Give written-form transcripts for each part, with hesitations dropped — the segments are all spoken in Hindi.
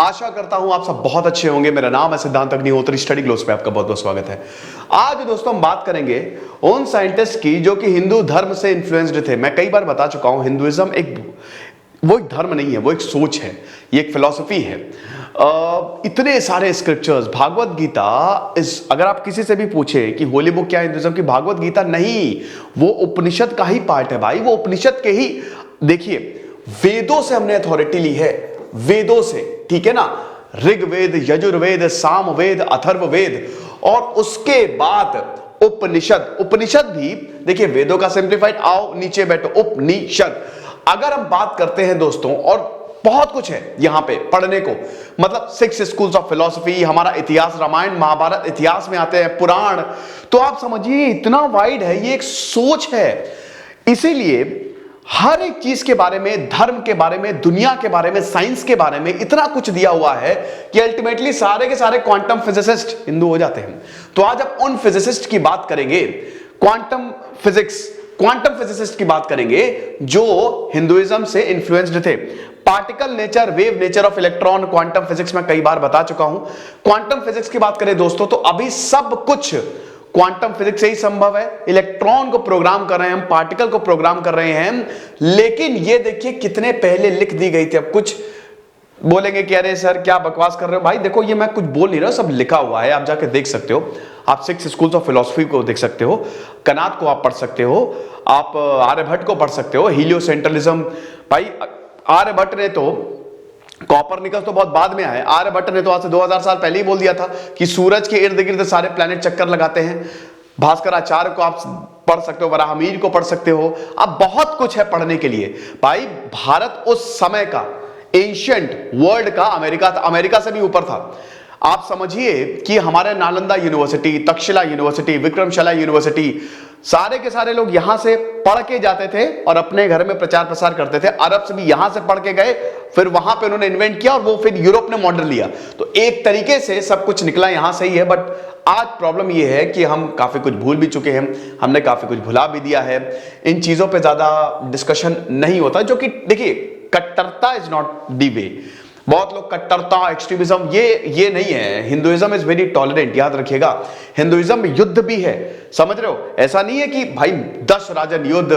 आशा करता हूं आप सब बहुत अच्छे होंगे। मेरा नाम है सिद्धांत अग्निहोत्री, स्टडी ग्लोस पे आपका बहुत बहुत स्वागत है। आज दोस्तों हम बात करेंगे उन साइंटिस्ट की जो कि हिंदू धर्म से इन्फ्लुएंस्ड थे। मैं कई बार बता चुका हूं, हिंदुइज्म एक धर्म नहीं है, वो एक सोच है, ये एक फिलॉसफी है। इतने सारे स्क्रिप्चर्स, भागवत गीता अगर आप किसी से भी पूछे कि होली बुक क्या है हिंदुइज्म की, भागवत गीता नहीं, वो उपनिषद का ही पार्ट है भाई। वो उपनिषद के ही, देखिए वेदों से हमने अथॉरिटी ली है, वेदों से, ठीक है ना। ऋग्वेद, यजुर्वेद, सामवेद, अथर्ववेद और उसके बाद उपनिषद भी देखिए वेदों का सिंप्लीफाइड। आओ नीचे बैठो, उपनिषद। अगर हम बात करते हैं दोस्तों, और बहुत कुछ है यहां पे पढ़ने को, मतलब 6 स्कूल्स ऑफ फिलॉसफी, हमारा इतिहास, रामायण महाभारत इतिहास में आते हैं, पुराण, तो आप समझिए इतना वाइड है, ये एक सोच है। इसीलिए हर एक चीज के बारे में, धर्म के बारे में, दुनिया के बारे में, साइंस के बारे में इतना कुछ दिया हुआ है कि अल्टीमेटली सारे के सारे क्वांटम फिजिसिस्ट हिंदू हो जाते हैं। तो आज हम उन फिजिसिस्ट की बात करेंगे, क्वांटम फिजिसिस्ट की बात करेंगे जो हिंदुइज्म से इन्फ्लुएंस्ड थे। Particle nature, wave nature of electron, quantum physics में कई बार बता चुका हूं। क्वांटम फिजिक्स की बात करें दोस्तों तो अभी सब कुछ क्वांटम फिजिक्स से ही संभव है। इलेक्ट्रॉन को प्रोग्राम कर रहे हैं हम, पार्टिकल को प्रोग्राम कर रहे हैं, लेकिन ये देखिए कितने पहले लिख दी गई थी। अब कुछ बोलेंगे कि अरे सर क्या बकवास कर रहे हो भाई, देखो ये मैं कुछ बोल नहीं रहा, सब लिखा हुआ है, आप जाके देख सकते हो। आप 6 स्कूल्स ऑफ फिलॉसफी को देख सकते हो, कनात को आप पढ़ सकते हो, आप आर्यभट्ट को पढ़ सकते हो, हीलियोसेंट्रलिज्म। भाई आर्यभट्ट ने तो, कॉपरनिकस तो बहुत बाद में आए, आर्यभट्ट ने तो आज से 2000 साल पहले ही बोल दिया था कि सूरज के इर्द गिर्द सारे प्लैनेट चक्कर लगाते हैं। भास्कराचार्य को आप पढ़ सकते हो, वराहमीर को पढ़ सकते हो, अब बहुत कुछ है पढ़ने के लिए। भाई भारत उस समय का एंशिएंट वर्ल्ड का अमेरिका था, अमेरिका से भी ऊपर था। आप समझिए कि हमारे Nalanda university, Takshashila university, Vikramshila university, सारे के सारे लोग यहां से पढ़ के जाते थे और अपने घर में प्रचार प्रसार करते थे। अरब से भी यहां से पढ़ के गए, फिर वहां पे उन्होंने इन्वेंट किया और वो फिर यूरोप ने मॉडल लिया। तो एक तरीके से सब कुछ निकला यहां से ही है। बट आज प्रॉब्लम ये है कि हम काफी कुछ भूल भी चुके हैं, हमने काफी कुछ भुला भी दिया है। इन चीजों पे ज्यादा डिस्कशन नहीं होता, जो कि देखिए कट्टरता इज नॉट दी वे। बहुत लोग कट्टरता, एक्सट्रीमिज्म, ये नहीं है। हिंदुइज्म इज वेरी टॉलरेंट, याद रखिएगा। हिंदुइज्म में युद्ध भी है, समझ रहे हो। ऐसा नहीं है कि भाई 10 राजन युद्ध,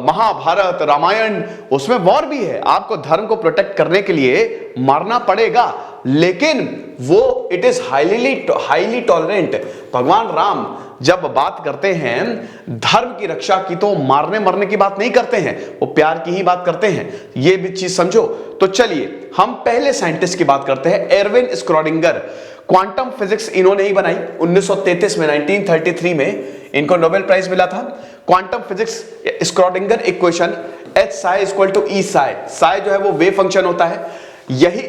महाभारत, रामायण, उसमें वॉर भी है। आपको धर्म को प्रोटेक्ट करने के लिए मारना पड़ेगा, लेकिन वो इट इज हाईली टॉलरेंट। भगवान राम जब बात करते हैं धर्म की रक्षा की, तो मारने मरने की बात नहीं करते हैं, वो प्यार की ही बात करते हैं। ये भी चीज समझो। तो चलिए हम पहले साइंटिस्ट की बात करते हैं, एरविन स्क्रॉडिंगर। क्वांटम फिजिक्स इन्होंने ही बनाई 1933 में, 1933 में इनको नोबेल प्राइज मिला था। Quantum physics, Schrodinger equation, H psi equal to E psi। psi जो है वो वेव फंक्शन होता है, यही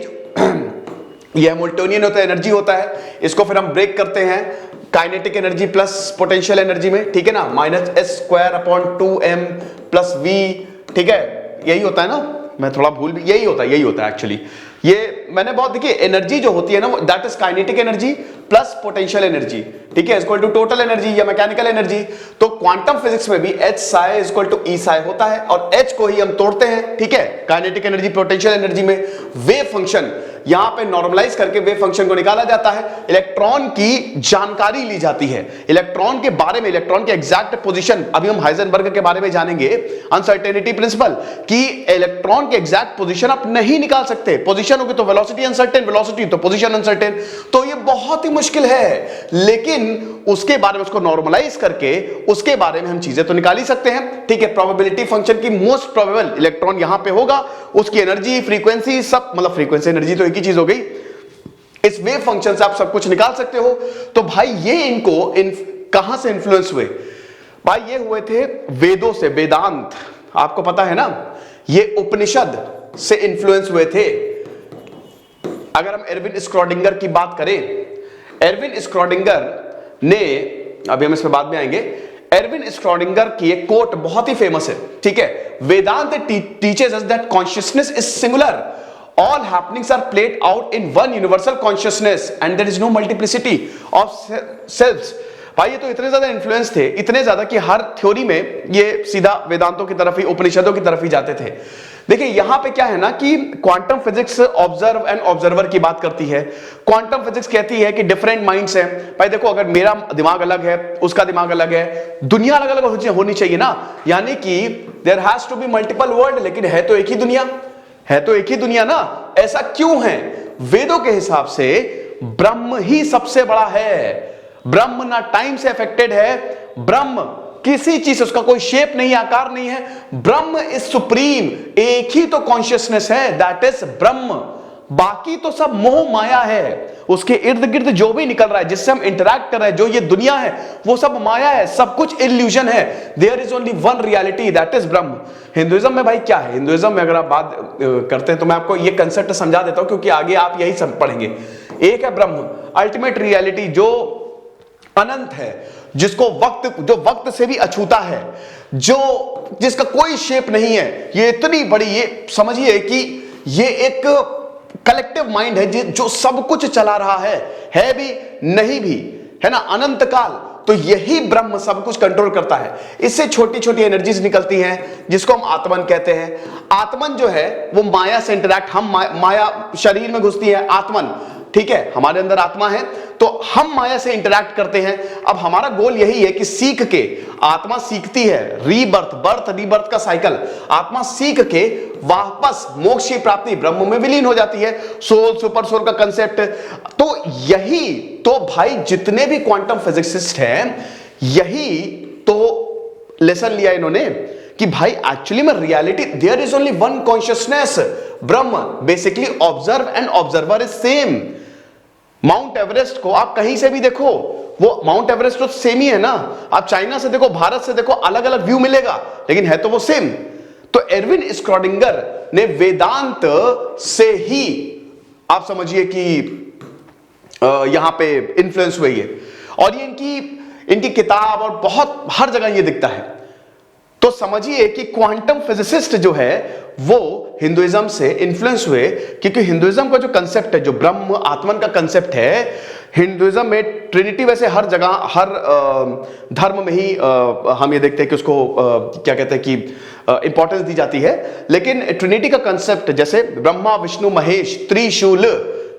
यह हैमिल्टोनियन होता है, एनर्जी होता है। इसको फिर हम ब्रेक करते हैं kinetic energy plus potential energy में, ठीक है ना, -s²/2m + v, ठीक है, यही होता है ना। मैं थोड़ा भूल भी, यही होता है एक्चुअली। ये मैंने बहुत, देखिए एनर्जी जो होती है ना, that is kinetic energy plus potential energy, ठीक है, इक्वल टू टोटल एनर्जी या मैकेनिकल एनर्जी। तो क्वांटम फिजिक्स में भी H psi equal to E psi होता है, और H को ही हम तोड़ते हैं, ठीक है, काइनेटिक एनर्जी पोटेंशियल एनर्जी में। वेव फंक्शन यहां पे नॉर्मलाइज करके वेव फंक्शन को निकाला जाता है। इलेक्ट्रॉन की जानकारी ली जाती है, इलेक्ट्रॉन के बारे में, इलेक्ट्रॉन के एग्जैक्ट पोजीशन। अभी हम हाइजेनबर्ग के बारे में जानेंगे, अनसर्टेनिटी प्रिंसिपल, कि इलेक्ट्रॉन के एग्जैक्ट पोजीशन आप नहीं निकाल सकते। पोजीशन होगी तो वेलोसिटी अनसर्टेन, वेलोसिटी तो पोजीशन अनसर्टेन, तो ये बहुत ही मुश्किल है। लेकिन उसके बारे में, उसको नॉर्मलाइज करके उसके बारे में हम चीजें तो निकाल ही सकते हैं, ठीक है। प्रोबेबिलिटी फंक्शन की मोस्ट प्रोबेबल इलेक्ट्रॉन यहां पे होगा, उसकी एनर्जी, फ्रीक्वेंसी, सब, मतलब फ्रीक्वेंसी एनर्जी तो एक ही चीज हो गई। इस वेव फंक्शन से आप सब कुछ निकाल सकते हो। तो भाई ये इनको कहां से इंफ्लुएंस हुए? भाई ये हुए थे वेदों से, वेदांत, आपको पता है ना, ये उपनिषद से इंफ्लुएंस हुए थे। अगर हम एरविन स्क्रॉडिंगर की बात करें, एरविन स्क्रॉडिंगर ने, अभी हम इस पे बाद में आएंगे, एरविन स्क्रॉडिंगर की एक कोट बहुत ही फेमस है, ठीक है। Vedanta teaches us that consciousness is singular, all happenings are played out in one universal consciousness and there is no multiplicity of selves। भाई ये तो इतने ज्यादा इन्फ्लुएंस थे, इतने ज्यादा कि हर थ्योरी में ये सीधा वेदांतों की तरफ ही, उपनिषदों की तरफ ही जाते थे। देखिए यहां पे क्या है ना कि quantum physics observe and observer की बात करती है। क्वांटम फिजिक्स कहती है कि डिफरेंट माइंड्स हैं। भाई देखो, अगर मेरा दिमाग अलग है, उसका दिमाग अलग है, दुनिया अलग अलग होनी चाहिए ना, यानी कि there has to be multiple world, लेकिन है तो एक ही दुनिया, है तो एक ही दुनिया ना। ऐसा क्यों है? वेदों के हिसाब से ब्रह्म ही सबसे बड़ा है। ब्रह्म ना टाइम से अफेक्टेड है, ब्रह्म किसी चीज से, उसका कोई शेप नहीं, आकार नहीं है। ब्रह्म इज सुप्रीम, एक ही तो कॉन्शियसनेस है, दैट इज ब्रह्म। बाकी तो सब मोह माया है। उसके इर्द गिर्द जो भी निकल रहा है, जिससे हम इंटरैक्ट कर रहे हैं, जो ये दुनिया है, वो सब माया है, सब कुछ इल्यूजन है। There is only one reality, that is Brahman. Hinduism में भाई क्या है? हिंदुइज्म में अगर आप बात करते हैं तो मैं आपको ये कंसेप्ट समझा देता हूं, क्योंकि आगे आप यही सब पढ़ेंगे। एक है ब्रह्म, अल्टीमेट रियलिटी, जो अनंत है, जिसको जो वक्त से भी अछूता है, जिसका कोई शेप नहीं है। ये इतनी बड़ी, ये समझिए कि ये एक कलेक्टिव माइंड है जो सब कुछ चला रहा है भी नहीं भी, है ना, अनंत काल। तो यही ब्रह्म सब कुछ कंट्रोल करता है। इससे छोटी छोटी एनर्जीज निकलती हैं, जिसको हम आत्मन कहते हैं। आत्मन जो है वो माया से इंटरैक्ट, हम माया शरीर में घुसती है आत्मन, ठीक है, हमारे अंदर आत्मा है, तो हम माया से इंटरैक्ट करते हैं। अब हमारा गोल यही है कि सीख के, आत्मा सीखती है, रीबर्थ, बर्थ रीबर्थ का साइकिल, आत्मा सीख के वापस मोक्ष की प्राप्ति, ब्रह्म में विलीन हो जाती है। सोल, सुपर सोल का कंसेप्ट। तो यही तो भाई जितने भी क्वांटम फिजिसिस्ट हैं, यही तो लेसन लिया इन्होंने कि भाई एक्चुअली में reality, there is only one consciousness, Brahman. Basically observe and observer is same. Mount Everest को आप कहीं से भी देखो, वो माउंट एवरेस्ट तो सेम ही है ना। आप चाइना से देखो, भारत से देखो, अलग अलग व्यू मिलेगा, लेकिन है तो वो सेम। तो एरविन स्क्रॉडिंगर ने वेदांत से ही, आप समझिए कि यहां पे इन्फ्लुएंस हुई है, और ये इनकी किताब और बहुत हर जगह ये दिखता है। तो समझिए कि क्वांटम फिजिसिस्ट जो है वो हिंदुइज्म से इन्फ्लुएंस हुए, क्योंकि हिंदुइज्म का जो कंसेप्ट है, जो ब्रह्म आत्मन का कंसेप्ट है, हिंदुइज्म में ट्रिनिटी वैसे हर जगह, हर धर्म में ही हम ये देखते हैं कि उसको क्या कहते हैं कि इंपॉर्टेंस दी जाती है। लेकिन ट्रिनिटी का कंसेप्ट, जैसे ब्रह्मा विष्णु महेश, त्रिशूल,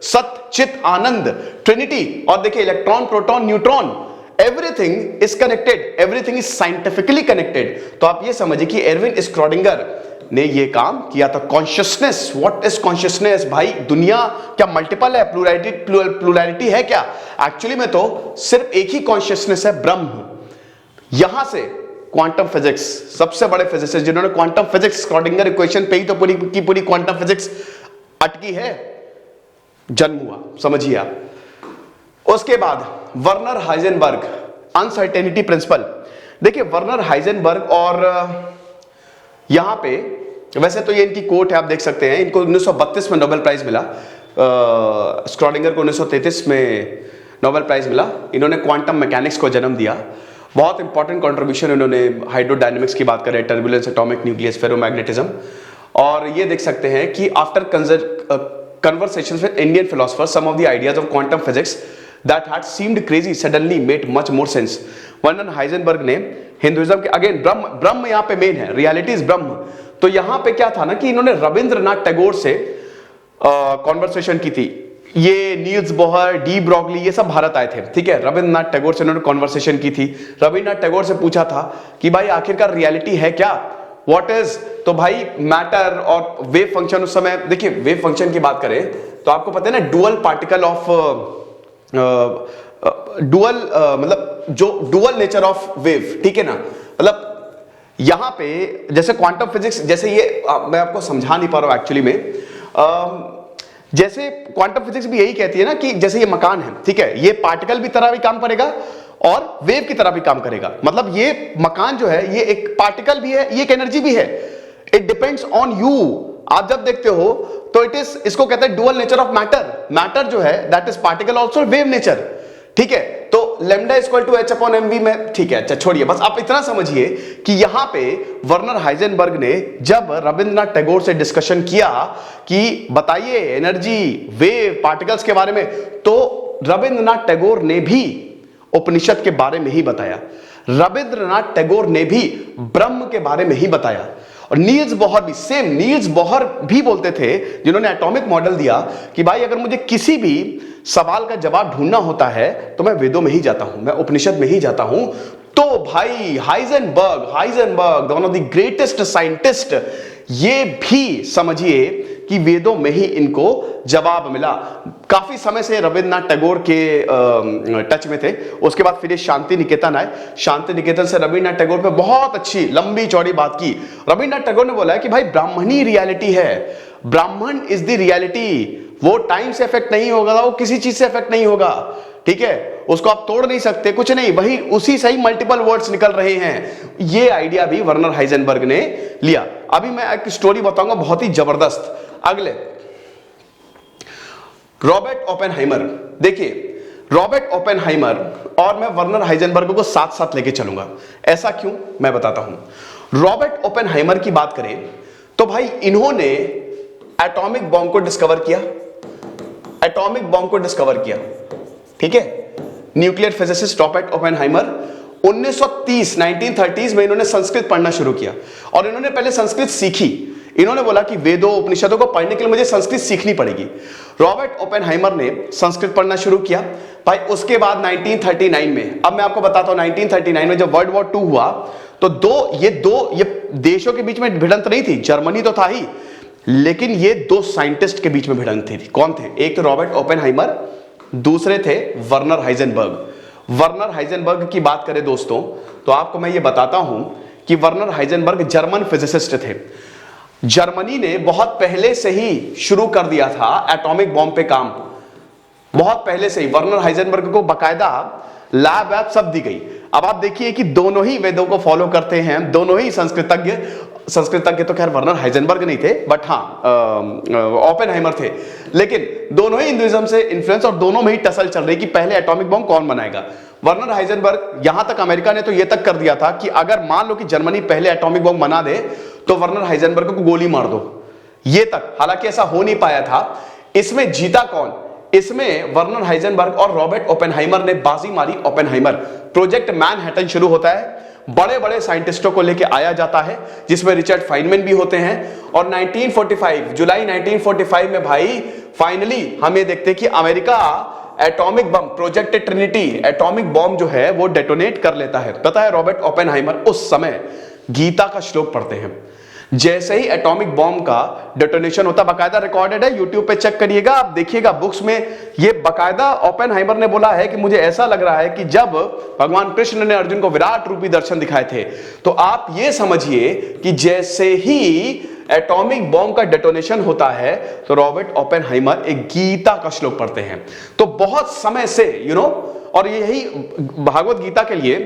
सत चित आनंद, ट्रिनिटी, और देखिए electron proton neutron, everything is connected, everything is scientifically connected. तो आप ये समझिए कि एरविन स्क्रॉडिंगर ने ये काम किया था। Consciousness, what is consciousness? भाई दुनिया क्या मल्टीपल है? प्लुरैलिटी है क्या? एक्चुअली में तो सिर्फ एक ही कॉन्शियसनेस है, ब्रह्म। यहां से क्वांटम फिजिक्स, सबसे बड़े फिजिसिस्ट जिन्होंने क्वांटम फिजिक्स, स्क्रॉडिंगर इक्वेशन पे ही तो पूरी की पूरी क्वांटम फिजिक्स अटकी है, जन्म हुआ, समझिए आप। उसके बाद वर्नर हाइजेनबर्ग, अनसर्टेनिटी प्रिंसिपल। देखिए वर्नर हाइजेनबर्ग, और यहां पे वैसे तो ये इनकी कोट है, आप देख सकते हैं। इनको 1932 में नोबेल प्राइज मिला, स्क्रॉडिंगर को 1933 में नोबेल प्राइज मिला। इन्होंने क्वांटम मैकेनिक्स को जन्म दिया। बहुत इंपॉर्टेंट कंट्रीब्यूशन इन्होंने हाइड्रोडायनेमिक्स की बात करें, टर्बुलेंस, एटॉमिक न्यूक्लियस, फेरोमैग्नेटिज्म। और ये देख सकते हैं कि after conversations with Indian philosophers, some of the ideas of quantum physics that had seemed crazy suddenly made much more sense. Werner Heisenberg ने हिंदुइज्म के, अगेन ब्रह्म यहाँ पे मेन है, रियलिटी इज ब्रह्म। तो यहाँ पे क्या था ना कि इन्होंने रविंद्रनाथ टैगोर से कॉन्वर्सेशन की थी। ये नील्स बोहर, डी ब्रॉगली, ये सब भारत आए थे, ठीक है। रविंद्रनाथ टैगोर से इन्होंने कॉन्वर्सेशन की थी। रविंद्रनाथ टैगोर से पूछा था कि भाई आखिरकार रियलिटी है क्या, व्हाट इज? तो भाई मैटर और वेव फंक्शन, उस समय देखिए वेव फंक्शन की बात करें तो आपको पता है ना, डुअल पार्टिकल ऑफ डुअल, मतलब जो डुअल नेचर ऑफ वेव, ठीक है ना। मतलब यहां पे जैसे क्वांटम फिजिक्स, जैसे ये मैं आपको समझा नहीं पा रहा हूं एक्चुअली में, जैसे क्वांटम फिजिक्स भी यही कहती है ना कि जैसे ये मकान है, ठीक है, ये पार्टिकल की तरह भी काम करेगा और वेव की तरह भी काम करेगा। मतलब ये मकान जो है, ये एक पार्टिकल भी है, ये एक एनर्जी भी है। It depends on you. आप जब देखते हो तो इट इज, इसको कहते हैं dual nature of matter. Matter जो है that is particle also wave nature, ठीक है। तो lambda equal to h upon m v में, ठीक है, अच्छा छोड़िए, बस आप इतना समझिए कि यहां पे वर्नर हाइजेनबर्ग ने जब रविंद्रनाथ टैगोर से डिस्कशन किया कि बताइए एनर्जी, वेव, पार्टिकल्स के बारे में, तो रविंद्रनाथ टैगोर ने भी उपनिषद के बारे में ही बताया। रविंद्रनाथ टैगोर ने भी ब्रह्म के बारे में ही बताया। और नील्स बोहर भी सेम, नील्स बोहर भी बोलते थे जिन्होंने एटॉमिक मॉडल दिया कि भाई अगर मुझे किसी भी सवाल का जवाब ढूंढना होता है तो मैं वेदों में ही जाता हूं, मैं उपनिषद में ही जाता हूं। तो भाई Heisenberg one of the greatest scientist, ये भी समझिए कि वेदों में ही इनको जवाब मिला। काफी समय से रविन्द्रनाथ टैगोर के टच में थे, उसके बाद फिर ये शांति निकेतन आए, शांति निकेतन से रविन्द्रनाथ टैगोर पे बहुत अच्छी लंबी चौड़ी बात की। रविन्द्रनाथ टैगोर ने बोला है कि भाई ब्राह्मण ही रियलिटी है, ब्राह्मण इज द रियलिटी, वो टाइम से इफेक्ट नहीं होगा, वो किसी चीज से इफेक्ट नहीं होगा, ठीक है, उसको आप तोड़ नहीं सकते, कुछ नहीं, वही उसी से ही मल्टीपल वर्ड्स निकल रहे हैं। ये आइडिया भी वर्नर हाइजेनबर्ग ने लिया। अभी मैं एक स्टोरी बताऊंगा बहुत ही जबरदस्त। अगले रॉबर्ट ओपेनहाइमर, देखिए रॉबर्ट ओपेनहाइमर और मैं वर्नर हाइजेनबर्ग को साथ साथ लेके चलूंगा। ऐसा क्यों, मैं बताता हूं। रॉबर्ट ओपेनहाइमर की बात करें तो भाई इन्होंने एटॉमिक बॉम्ब को डिस्कवर किया, एटॉमिक बॉम्ब को डिस्कवर किया, ठीक है, न्यूक्लियर फिजिसिस्ट रॉबर्ट ओपेनहाइमर 1930 में इन्होंने संस्कृत पढ़ना शुरू किया और इन्होंने पहले संस्कृत सीखी। इन्होंने बोला कि वेदों उपनिषदों को पढ़ने के लिए मुझे संस्कृत सीखनी पड़ेगी। रॉबर्ट ओपेनहाइमर ने संस्कृत पढ़ना शुरू किया भाई। उसके बाद 1939 में, अब मैं आपको बताता हूं, 1939 में जब वर्ल्ड वॉर 2 हुआ तो ये देशों के बीच में भिड़ंत नहीं थी, जर्मनी तो था ही, लेकिन ये दो साइंटिस्ट के बीच में भिड़ंत थी। कौन थे? एक तो रॉबर्ट ओपेनहाइमर, दूसरे थे वर्नर हाइजेनबर्ग। वर्नर हाइजेनबर्ग की बात करें दोस्तों तो आपको मैं ये बताता हूं कि वर्नर हाइजेनबर्ग जर्मन फिजिसिस्ट थे। जर्मनी ने बहुत पहले से ही शुरू कर दिया था एटॉमिक बॉम्ब पे काम, बहुत पहले से ही। वर्नर हाइजेनबर्ग को बकायदा लैब वैब सब दी गई। अब आप देखिए कि दोनों ही वेदों को फॉलो करते हैं, दोनों ही संस्कृतज्ञ तो खैर वर्नर हाइजेनबर्ग नहीं थे, बट हाँ ओपेनहाइमर थे, लेकिन दोनों ही हिंदुइज्म से इन्फ्लुएंस और दोनों में ही टसल चल रही कि पहले एटॉमिक बॉम्ब कौन बनाएगा। वर्नर हाइजेनबर्ग, यहां तक अमेरिका ने तो यह तक कर दिया था कि अगर मान लो कि जर्मनी पहले एटॉमिक बॉम्ब बना दे तो वर्नर हाइजेनबर्ग को गोली मार दो, ये तक। हालांकि ऐसा हो नहीं पाया था। इसमें जीता कौन? इसमें वर्नर हाइजेनबर्ग और रॉबर्ट ओपेनहाइमर ने बाजी मारी। ओपेनहाइमर, प्रोजेक्ट मैनहट्टन शुरू होता है, बड़े बड़े साइंटिस्टों को लेकर आया जाता है जिसमें रिचर्ड फाइनमैन भी होते हैं। और 1945 जुलाई 1945 में भाई फाइनली हम ये देखते हैं कि America atomic bomb, project Trinity atomic bomb जो है वो डेटोनेट कर लेता है। पता है रॉबर्ट ओपेनहाइमर उस समय गीता का श्लोक पढ़ते हैं। जैसे ही एटॉमिक बॉम्ब का डेटोनेशन होता, बकायदा रिकॉर्डेड है, यूट्यूब पे चेक करिएगा, आप देखिएगा बुक्स में, ये बकायदा ओपेनहाइमर ने बोला है कि मुझे ऐसा लग रहा है कि जब भगवान कृष्ण ने अर्जुन को विराट रूपी दर्शन दिखाए थे, तो आप ये समझिए कि जैसे ही एटॉमिक बॉम्ब का डेटोनेशन होता है तो रॉबर्ट ओपेनहाइमर एक गीता का श्लोक पढ़ते हैं। तो बहुत समय से और यही भागवत गीता के लिए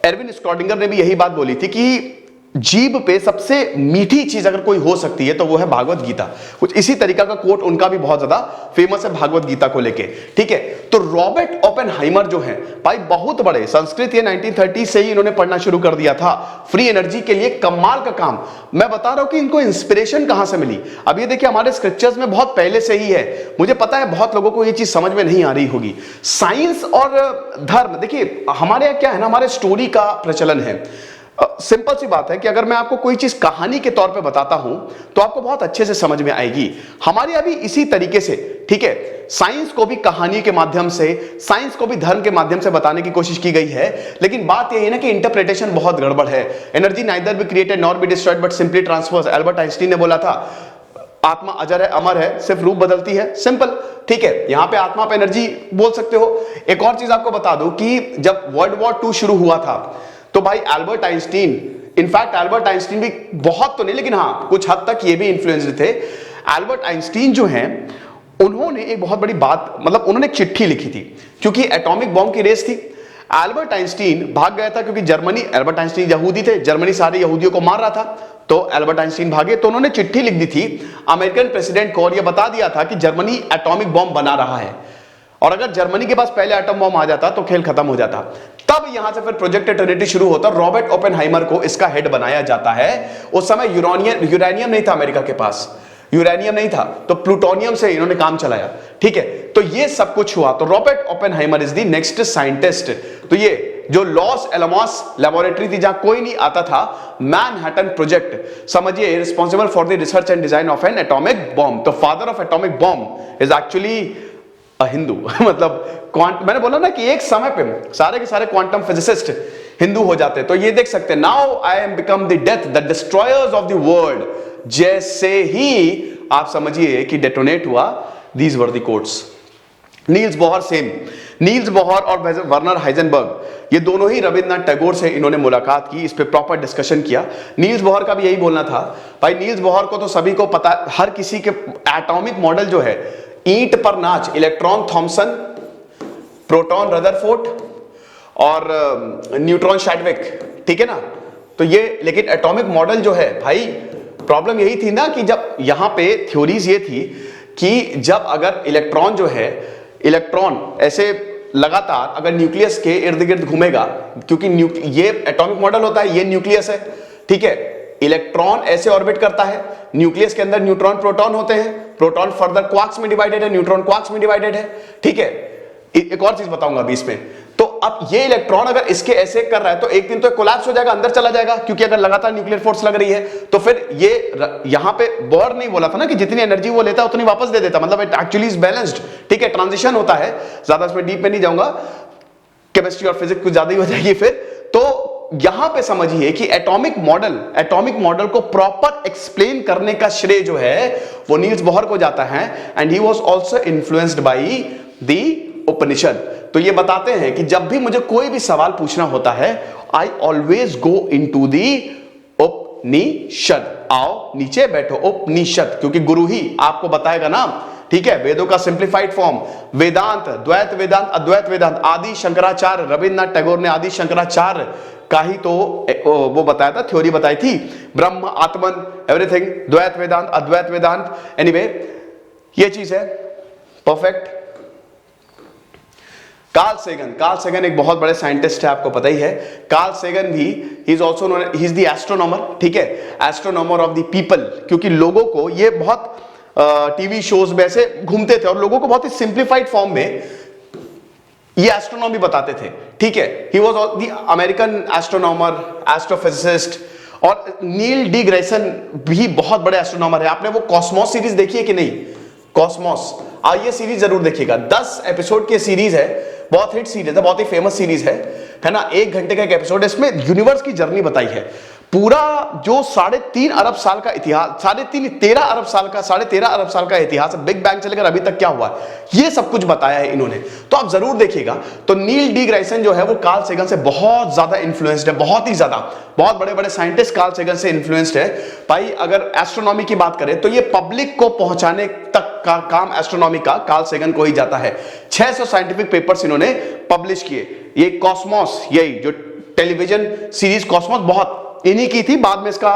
एरविन स्क्रॉडिंगर ने भी यही बात बोली थी कि जीभ पे सबसे मीठी चीज अगर कोई हो सकती है तो वो है भागवत गीता। कुछ इसी तरीका का कोट उनका भी बहुत ज्यादा फेमस है भागवत गीता को लेके, ठीक है। तो रॉबर्ट ओपेनहाइमर जो है भाई बहुत बड़े, संस्कृत ये 1930 से ही इन्होंने पढ़ना शुरू कर दिया था, फ्री एनर्जी के लिए कमाल का काम। मैं बता रहा हूं कि इनको इंस्पिरेशन कहां से मिली। अब ये देखिए हमारे स्क्रिप्चर्स में बहुत पहले से ही है, मुझे पता है बहुत लोगों को ये चीज समझ में नहीं आ रही होगी। साइंस और धर्म, देखिए हमारे यहाँ क्या है ना, हमारे स्टोरी का प्रचलन है। सिंपल सी बात है कि अगर मैं आपको कोई चीज कहानी के तौर पे बताता हूं तो आपको बहुत अच्छे से समझ में आएगी। हमारे अभी इसी तरीके से, ठीक है, साइंस को भी कहानी के माध्यम से, साइंस को भी धर्म के माध्यम से बताने की कोशिश की गई है। लेकिन बात यह है ना कि इंटरप्रिटेशन बहुत गड़बड़ है। Energy neither be created nor be destroyed but simply transfers. Albert Einstein ने बोला था आत्मा अजर है, अमर है, सिर्फ रूप बदलती है। सिंपल, ठीक है। यहां पे आत्मा पे एनर्जी बोल सकते हो। एक और चीज आपको बता दूं कि जब वर्ल्ड वॉर 2 शुरू हुआ था तो भाई Albert Einstein, in fact Albert Einstein भी बहुत तो नहीं लेकिन हाँ कुछ हद तक ये भी इन्फ्लुएंस्ड थे। एल्बर्ट आइंस्टीन जो हैं उन्होंने एक बहुत बड़ी बात, मतलब उन्होंने एक चिट्ठी लिखी थी क्योंकि एटॉमिक बॉम्ब की रेस थी। एल्बर्ट आइंस्टीन भाग गया था क्योंकि जर्मनी, एल्बर्ट आइंस्टीन यहूदी थे, जर्मनी सारे यहूदियों को मार रहा था, तो एल्बर्ट आइंस्टीन भागे। तो उन्होंने चिट्ठी लिख दी थी अमेरिकन प्रेसिडेंट को और यह बता दिया था कि जर्मनी एटॉमिक बॉम्ब बना रहा है और अगर जर्मनी के पास पहले एटॉम बॉम्ब आ जाता तो खेल खत्म हो जाता। तब यहां से फिर प्रोजेक्ट ट्रिनिटी शुरू होता। रॉबर्ट ओपेनहाइमर को इसका हेड बनाया जाता है। उस समय यूरेनियम नहीं था अमेरिका के पास, यूरेनियम नहीं था, तो प्लूटोनियम से इन्होंने काम चलाया, ठीक है। तो ये सब कुछ हुआ। तो Robert Oppenheimer is the next scientist. तो ये जो लॉस एलमॉस लेबोरेटरी थी जहां कोई नहीं आता था, मैनहट्टन प्रोजेक्ट समझिए, responsible for the research and design of an atomic bomb. तो father of atomic bomb is actually Hindu. मतलब मैंने बोला ना कि एक समय पे सारे के सारे क्वांटम फिजिसिस्ट हिंदू हो जाते। तो ये देख सकते हैं, now I am become the death the destroyers of the world. जैसे ही आप समझिए कि डेटोनेट हुआ, these were the quotes. Niels Bohr same, Niels Bohr और वर्नर हाइजेनबर्ग, ये दोनों ही रविन्द्रनाथ टैगोर से इन्होंने मुलाकात की, इस पे प्रॉपर डिस्कशन किया। नील्स बोहर का भी यही बोलना था भाई, नील्स बोहर को तो सभी को पता, हर किसी के एटॉमिक मॉडल जो है, ईंट पर नाच, इलेक्ट्रॉन थॉमसन, प्रोटॉन रदरफोर्ड और न्यूट्रॉन शैडविक, ठीक है ना। तो ये, लेकिन एटॉमिक मॉडल जो है भाई, प्रॉब्लम यही थी ना कि जब यहां पे थ्योरीज ये थी कि जब अगर इलेक्ट्रॉन जो है, इलेक्ट्रॉन ऐसे लगातार अगर न्यूक्लियस के इर्द गिर्द घूमेगा, क्योंकि ये एटॉमिक मॉडल होता है, ये न्यूक्लियस है, ठीक है, इलेक्ट्रॉन ऐसे ऑर्बिट करता है, न्यूक्लियस के अंदर न्यूट्रॉन प्रोटॉन होते हैं, प्रोटॉन फर्दर क्वार्क्स में डिवाइडेड है, न्यूट्रॉन क्वार्क्स में डिवाइडेड है, ठीक है। एक और चीज बताऊंगा अभी इसमें। तो अब ये इलेक्ट्रॉन अगर इसके ऐसे कर रहा है तो एक दिन तो कोलैप्स हो जाएगा, अंदर चला जाएगा, क्योंकि अगर लगातार न्यूक्लियर फोर्स लग रही है तो फिर ये यहां पे बोर नहीं बोला था ना कि जितनी एनर्जी वो लेता है उतनी वापस दे देता, मतलब इट एक्चुअली इज बैलेंस्ड, ठीक है, ट्रांजिशन होता है। ज्यादा इसमें डीप में नहीं जाऊंगा, केमिस्ट्री और फिजिक्स कुछ ज्यादा ही हो जाएगी फिर। तो यहां पे समझिए कि एटॉमिक मॉडल को प्रॉपर एक्सप्लेन करने का श्रेय जो है वो नील्स बोहर को जाता है। And he was also influenced by the Upanishad. तो ये बताते हैं कि जब भी मुझे कोई भी सवाल पूछना होता है, I always go into the Upanishad. आओ नीचे बैठो, उपनिषद, क्योंकि गुरु ही आपको बताएगा ना, ठीक है। वेदों का सिंप्लीफाइड फॉर्म, वेदांत, द्वैत वेदांत, अद्वैत वेदांत, आदि शंकराचार्य, रविन्द्रनाथ टैगोर ने आदि शंकराचार्य का ही तो वो बताया था, थ्योरी बताई थी, ब्रह्म, आत्मन, एवरीथिंग, द्वैत वेदांत, अद्वैत वेदांत। एनीवे ये चीज है, परफेक्ट। कार्ल सेगन एक बहुत बड़े साइंटिस्ट है, आपको पता ही है। कार्ल सेगन भी, he is also known, he is the astronomer, ठीक है, एस्ट्रोनॉमर ऑफ द पीपल, क्योंकि लोगों को ये बहुत टीवी शोज में ऐसे घूमते थे और लोगों को बहुत ही सिंप्लीफाइड फॉर्म में ये एस्ट्रोनॉमी बताते थे, ठीक है। He was the American astronomer, astrophysicist. और नील डी ग्रेसन भी बहुत बड़े एस्ट्रोनॉमर है। आपने वो कॉस्मोस सीरीज देखी है कि नहीं? कॉस्मोस, ये सीरीज जरूर देखिएगा, 10 एपिसोड की सीरीज है, बहुत हिट सीरीज है, बहुत ही फेमस सीरीज है ना। 1 घंटे का एक एपिसोड है, इसमें यूनिवर्स की जर्नी बताई है, पूरा जो 3.5 अरब साल का इतिहास, 13 अरब साल का इतिहास, बिग बैंग से लेकर अभी तक क्या हुआ है, ये सब कुछ बताया है इन्होंने। तो आप जरूर देखिएगा। तो नील डी ग्रेसन जो है वो कार्ल सेगन से बहुत ज्यादा इन्फ्लुएंस्ड है, बहुत ही ज्यादा। बहुत बड़े बड़े साइंटिस्ट कार्ल सेगन से इन्फ्लुएंस्ड है भाई। अगर एस्ट्रोनॉमी की बात करें तो ये पब्लिक को पहुंचाने तक का काम एस्ट्रोनॉमी का कार्ल सेगन को ही जाता है। 600 साइंटिफिक पेपर्स इन्होंने पब्लिश किए। ये कॉस्मोस, यही जो टेलीविजन सीरीज कॉस्मोस, बहुत इन्हीं की थी, बाद में इसका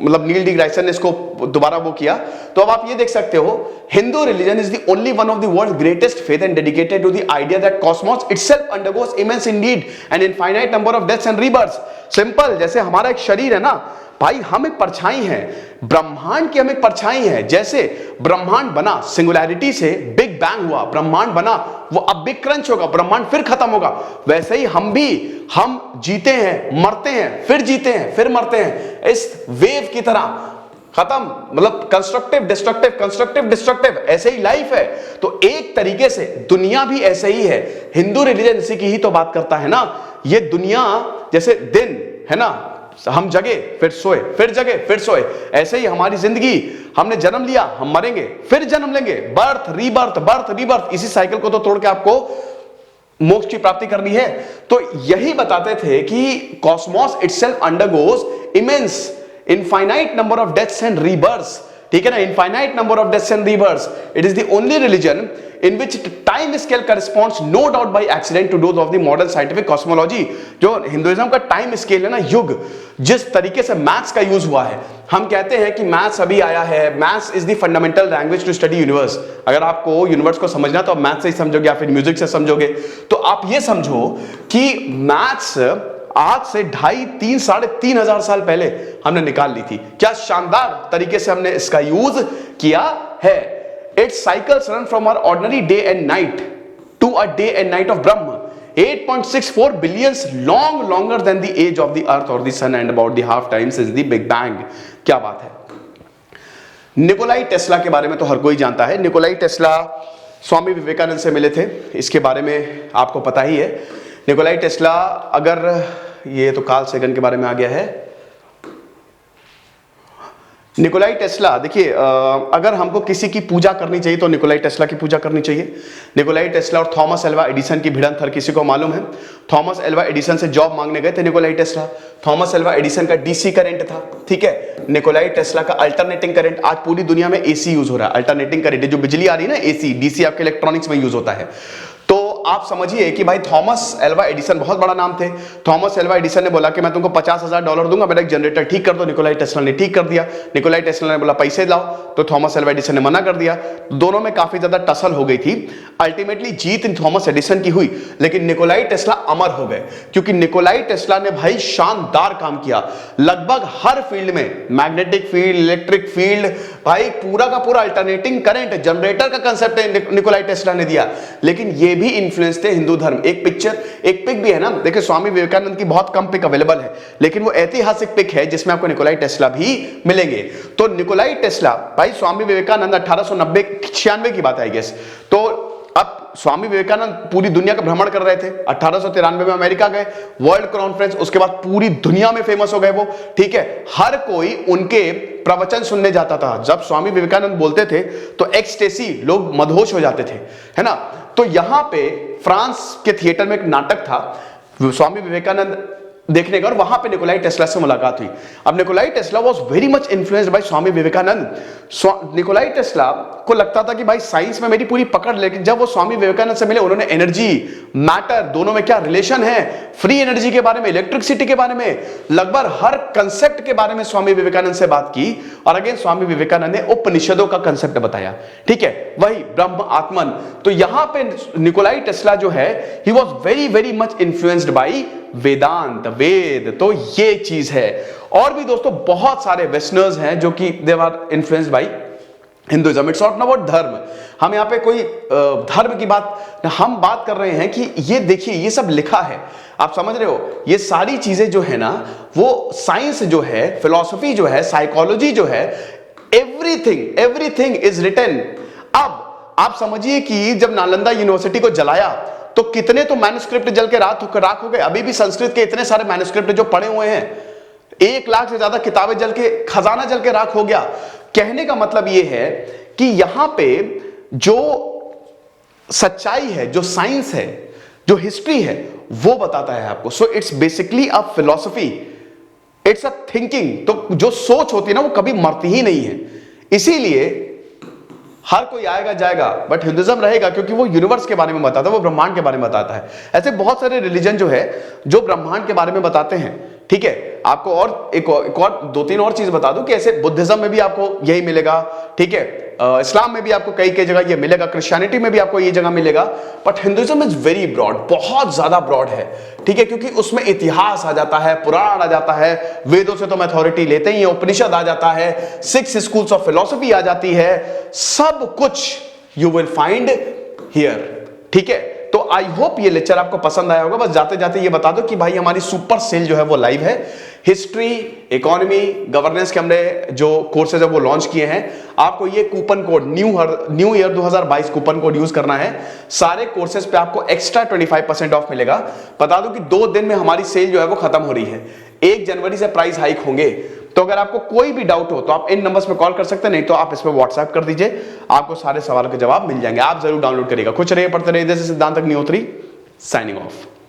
मतलब नील डी ग्रेसन ने इसको दोबारा वो किया। तो अब आप ये देख सकते हो, Hindu religion is the only one of the world greatest faith and dedicated to the idea that cosmos itself undergoes immense indeed and infinite number of deaths and rebirths. Simple, जैसे हमारा एक शरीर है ना भाई, हम एक परछाई हैं, ब्रह्मांड की हम एक परछाई हैं। जैसे ब्रह्मांड बना सिंगुलैरिटी से, बिग बैंग हुआ, ब्रह्मांड बना, वो अब बिग क्रंच होगा, ब्रह्मांड फिर खत्म होगा। वैसे ही हम जीते हैं, मरते हैं, फिर जीते हैं, फिर मरते हैं, इस वेव की तरह खत्म, मतलब कंस्ट्रक्टिव डिस्ट्रक्टिव, कंस्ट्रक्टिव डिस्ट्रक्टिव, ऐसे ही लाइफ है। तो एक तरीके से दुनिया भी ऐसे ही है। हिंदू रिलीजन इसी की ही तो बात करता है ना। ये दुनिया जैसे दिन है ना, हम जगे फिर सोए, फिर जगे फिर सोए, ऐसे ही हमारी जिंदगी, हमने जन्म लिया, हम मरेंगे, फिर जन्म लेंगे, बर्थ रीबर्थ, बर्थ रीबर्थ, इसी साइकिल को तो तोड़ के आपको मोक्ष की प्राप्ति करनी है। तो यही बताते थे कि Cosmos itself undergoes immense infinite number of deaths and रीबर्थ्स, ठीक है ना, infinite number of deaths and रीबर्थ्स। It is the only religion in which time scale corresponds no doubt by accident to those of the modern scientific cosmology। जो हिंदुइज्म का टाइम स्केल है ना, युग, जिस तरीके से मैथ्स का यूज हुआ है, हम कहते हैं कि मैथ्स अभी आया है, maths is the fundamental language to study universe. अगर आपको यूनिवर्स को समझना तो आप मैथ्स से ही समझोगे या फिर म्यूजिक से समझोगे। तो आप ये समझो कि मैथ्स आज से 2.5, 3 हजार साल पहले हमने निकाल ली थी। क्या शानदार तरीके से हमने इसका यूज किया है। Its cycles run from our ordinary day and night to a day and night of Brahma 8.64 billions longer than the age of the earth or the sun and about the half time since the big bang। क्या बात है। निकोलाई टेस्ला के बारे में तो हर कोई जानता है। निकोलाई टेस्ला स्वामी विवेकानंद से मिले थे, इसके बारे में आपको पता ही है। निकोलाई टेस्ला, अगर ये तो कार्ल सेगन के बारे में आ गया है। निकोलाई टेस्ला, देखिए अगर हमको किसी की पूजा करनी चाहिए तो निकोलाई टेस्ला की पूजा करनी चाहिए। निकोलाई टेस्ला और थॉमस एल्वा एडिसन की भिड़ंत हर किसी को मालूम है। थॉमस एल्वा एडिसन से जॉब मांगने गए थे Nikola Tesla. Thomas Alva Edison का डीसी करंट था, ठीक है। निकोलाई टेस्ला का अल्टरनेटिंग करंट, आज पूरी दुनिया में एसी यूज हो रहा है। अल्टरनेटिंग करंट जो बिजली आ रही है ना, एसी, डीसी आपके इलेक्ट्रॉनिक्स में यूज होता है। तो आप समझिए कि भाई थॉमस एल्वा एडिसन बहुत बड़ा नाम थे। थॉमस एल्वा एडिसन ने बोला कि मैं तुमको $50,000 दूंगा, मेरा एक जनरेटर ठीक कर दो। निकोलाई टेस्ला ने ठीक कर दिया। निकोलाई टेस्ला ने बोला पैसे लाओ, तो थॉमस एल्वा एडिसन ने मना कर दिया। दोनों में काफी ज्यादा टसल हो गई थी। अल्टीमेटली जीत थॉमस एडिसन की हुई, लेकिन निकोलाई टेस्ला अमर हो गए, क्योंकि निकोलाई टेस्ला ने भाई शानदार काम किया। लगभग हर फील्ड में, मैग्नेटिक फील्ड, इलेक्ट्रिक फील्ड, भाई पूरा का पूरा अल्टरनेटिंग करंट, जनरेटर का कंसेप्ट निकोलाई टेस्ला ने दिया। लेकिन ये भी इन्फ्लुएंस थे हिंदू धर्म। एक पिक भी है ना, देखिए स्वामी विवेकानंद की बहुत कम पिक अवेलेबल है, लेकिन वो ऐतिहासिक पिक है जिसमें आपको निकोलाई टेस्ला भी मिलेंगे। तो निकोलाई टेस्ला, भाई स्वामी विवेकानंद 1896 की बात है आई गेस। तो अब स्वामी विवेकानंद पूरी दुनिया का भ्रमण कर रहे थे। 1893 में अमेरिका गए, वर्ल्ड कॉन्फ्रेंस, उसके बाद पूरी दुनिया में फेमस हो गए वो, ठीक है। हर कोई उनके प्रवचन सुनने जाता था। जब स्वामी विवेकानंद बोलते थे तो एक्सटेसी, लोग मदहोश हो जाते थे, है ना। तो यहां पे फ्रांस के थिएटर में एक नाटक था स्वामी विवेकानंद देखने का, और वहां पे निकोलाई टेस्ला से मुलाकात हुई। अब Nikola Tesla was very much influenced by Swami Vivekananda. Nikola Tesla को लगता था कि भाई साइंस में मेरी पूरी पकड़, लेकिन जब वो स्वामी विवेकानंद से मिले, उन्होंने एनर्जी, मैटर, दोनों में क्या रिलेशन है, फ्री एनर्जी के बारे में, इलेक्ट्रिसिटी के बारे में, लगभग हर कंसेप्ट के बारे में स्वामी विवेकानंद से बात की। और अगेन स्वामी विवेकानंद ने उपनिषदों का कंसेप्ट बताया, ठीक है, वही ब्रह्म आत्मन। तो यहां पे निकोलाई टेस्ला जो है, he was very much influenced by Vedanta, Veda. तो ये चीज है। और भी दोस्तों बहुत सारे वेस्टर्नर्स हैं जो कि they are influenced by Hinduism. It's not about dharma, हम यहाँ पे कोई धर्म की बात, हम बात कर रहे हैं कि ये देखिए ये सब लिखा है, आप समझ रहे हो। ये सारी चीजें जो है ना, वो साइंस जो है, फिलॉसफी जो है, साइकोलॉजी जो है, एवरीथिंग इज रिटन। अब आप समझिए कि जब नालंदा यूनिवर्सिटी को जलाया तो कितने तो मैन्युस्क्रिप्ट जल के राख हो गए। अभी भी संस्कृत के इतने सारे मैन्युस्क्रिप्ट जो पड़े हुए हैं, 1 लाख से ज्यादा किताबें जल के, खजाना जल के राख हो गया। कहने का मतलब यह है कि यहां पे जो सच्चाई है, जो साइंस है, जो हिस्ट्री है, वो बताता है आपको। So it's basically a philosophy, it's a thinking. तो जो सोच होती है ना, वो कभी मरती ही नहीं है। इसीलिए हर कोई आएगा जाएगा, बट हिंदुइज्म रहेगा, क्योंकि वो यूनिवर्स के बारे में बताता है, वो ब्रह्मांड के बारे में बताता है। ऐसे बहुत सारे रिलीजन जो है जो ब्रह्मांड के बारे में बताते हैं, ठीक है। आपको और एक और 2-3 और चीज बता दूं कि ऐसे बुद्धिज्म में भी आपको यही मिलेगा, ठीक है। इस्लाम में भी आपको कई जगह ये मिलेगा, क्रिश्चियनिटी में भी आपको ये जगह मिलेगा। But Hinduism is very broad, बहुत ज्यादा ब्रॉड है, ठीक है, क्योंकि उसमें इतिहास आ जाता है, पुराण आ जाता है, वेदों से तो हम अथॉरिटी लेते ही है, उपनिषद आ जाता है, 6 स्कूल्स ऑफ फिलॉसफी आ जाती है, सब कुछ यू विल फाइंड हियर, ठीक है। तो आई होप ये लेक्चर आपको पसंद आया होगा। बस जाते जाते ये बता दो कि भाई हमारी सुपर सेल जो है वो लाइव है। हिस्ट्री, इकोनॉमी, गवर्नेंस के हमने जो कोर्सेज है वो लॉन्च किए हैं। आपको ये coupon code new year 2022 coupon code use करना है। सारे कोर्सेज पे आपको एक्स्ट्रा 25% ऑफ मिलेगा। बता दूं कि 2 दिन में हमारी सेल जो है वो खत्म हो रही है। 1 जनवरी से प्राइस हाइक होंगे। तो अगर आपको कोई भी डाउट हो तो आप इन नंबर्स पे कॉल कर सकते हैं, नहीं तो आप इस पे व्हाट्सएप कर दीजिए, आपको सारे सवालों के जवाब मिल जाएंगे। आप जरूर डाउनलोड करिएगा। खुश रहिए, पढ़ते रहिए। दिस इज सिद्धांत अग्निहोत्री साइनिंग ऑफ।